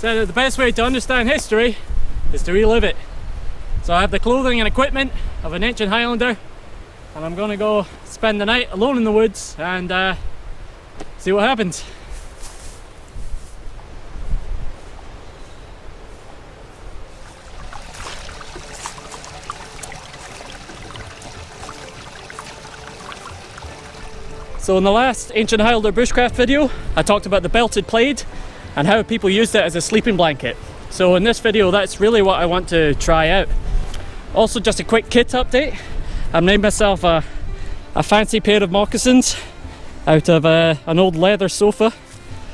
said that the best way to understand history is to relive it. So I have the clothing and equipment of an ancient Highlander, and I'm gonna go spend the night alone in the woods and see what happens. So in the last Ancient Highlander bushcraft video, I talked about the belted plaid and how people used it as a sleeping blanket. So in this video, that's really what I want to try out. Also, just a quick kit update. I've made myself a fancy pair of moccasins out of an old leather sofa.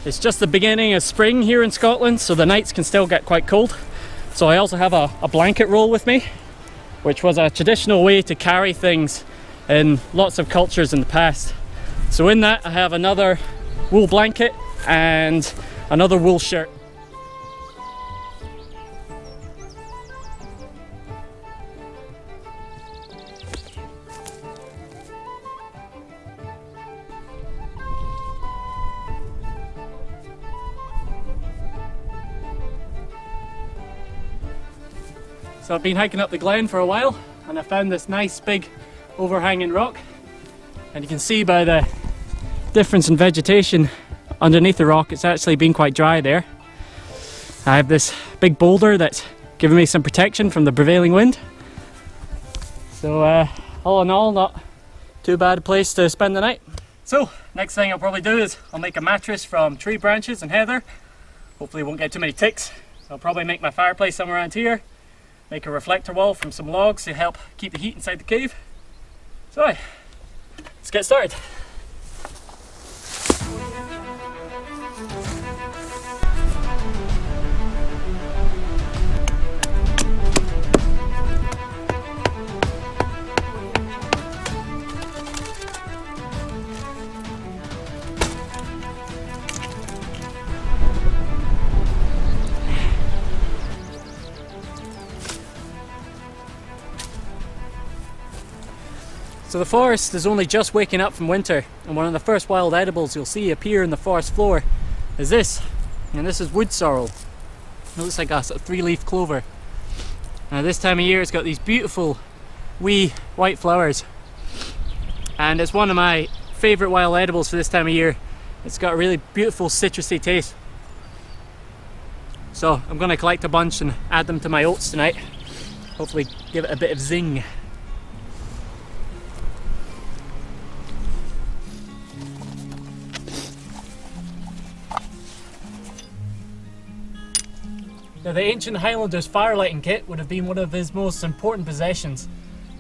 It's just the beginning of spring here in Scotland, so the nights can still get quite cold. So I also have a blanket roll with me, which was a traditional way to carry things in lots of cultures in the past. So in that I have another wool blanket and another wool shirt. So I've been hiking up the glen for a while and I found this nice big overhanging rock, and you can see by the difference in vegetation underneath the rock, it's actually been quite dry there. I have this big boulder that's giving me some protection from the prevailing wind. So all in all, not too bad a place to spend the night. So next thing I'll probably do is I'll make a mattress from tree branches and heather. Hopefully won't get too many ticks. So I'll probably make my fireplace somewhere around here, make a reflector wall from some logs to help keep the heat inside the cave. So let's get started. So the forest is only just waking up from winter, and one of the first wild edibles you'll see appear in the forest floor is this, and this is wood sorrel. It looks like a sort of 3-leaf clover. Now this time of year it's got these beautiful wee white flowers, and it's one of my favourite wild edibles for this time of year. It's got a really beautiful citrusy taste. So I'm going to collect a bunch and add them to my oats tonight. Hopefully give it a bit of zing. Now the ancient Highlander's firelighting kit would have been one of his most important possessions,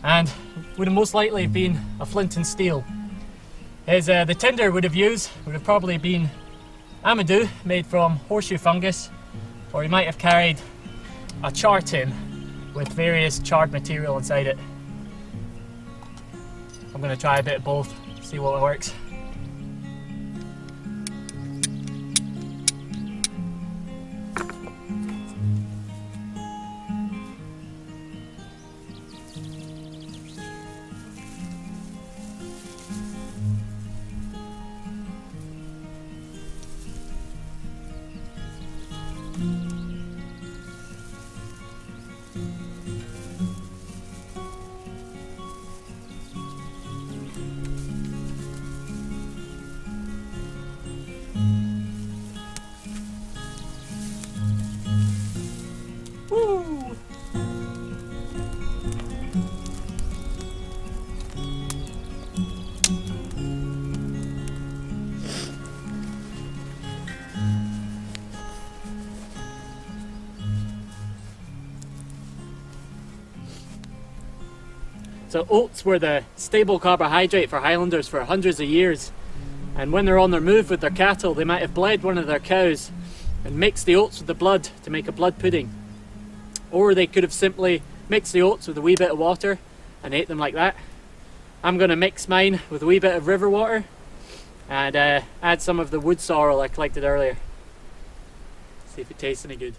and would have most likely been a flint and steel. The tinder would have probably been amadou, made from horseshoe fungus, or he might have carried a char tin with various charred material inside it. I'm going to try a bit of both, see what works. Woo! So oats were the stable carbohydrate for Highlanders for hundreds of years, and when they're on their move with their cattle, they might have bled one of their cows and mixed the oats with the blood to make a blood pudding. Or they could have simply mixed the oats with a wee bit of water and ate them like that. I'm going to mix mine with a wee bit of river water and add some of the wood sorrel I collected earlier. See if it tastes any good.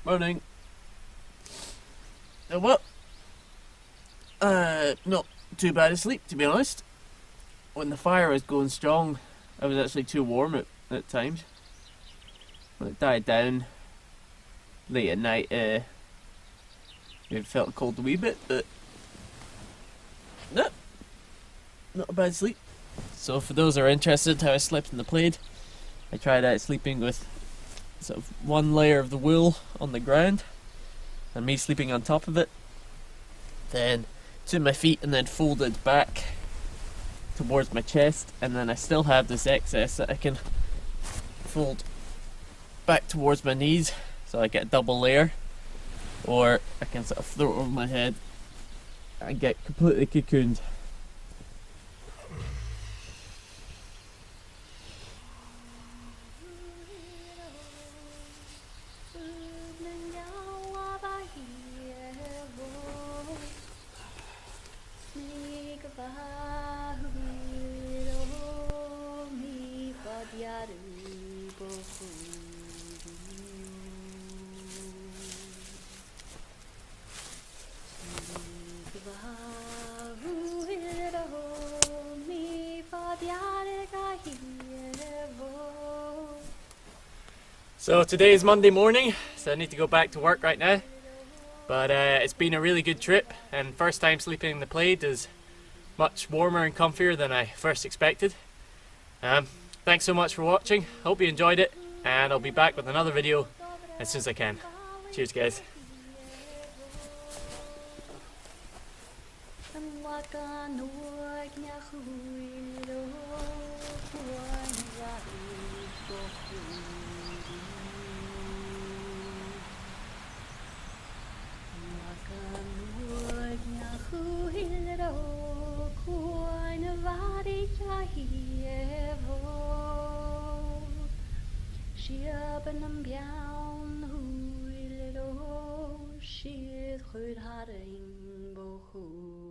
Morning. Well, not too bad asleep, to be honest. When the fire was going strong, I was actually too warm at times. When it died down late at night, it felt cold a wee bit, but no, not a bad sleep. So for those who are interested how I slept in the plaid, I tried out sleeping with sort of one layer of the wool on the ground and me sleeping on top of it, then to my feet and then folded back towards my chest, and then I still have this excess that I can fold back towards my knees so I get a double layer, or I can sort of throw it over my head and get completely cocooned. So today is Monday morning, so I need to go back to work right now. But it's been a really good trip, and first time sleeping in the plaid is much warmer and comfier than I first expected. Thanks so much for watching, hope you enjoyed it, and I'll be back with another video as soon as I can. Cheers guys. Cheide, Rùin,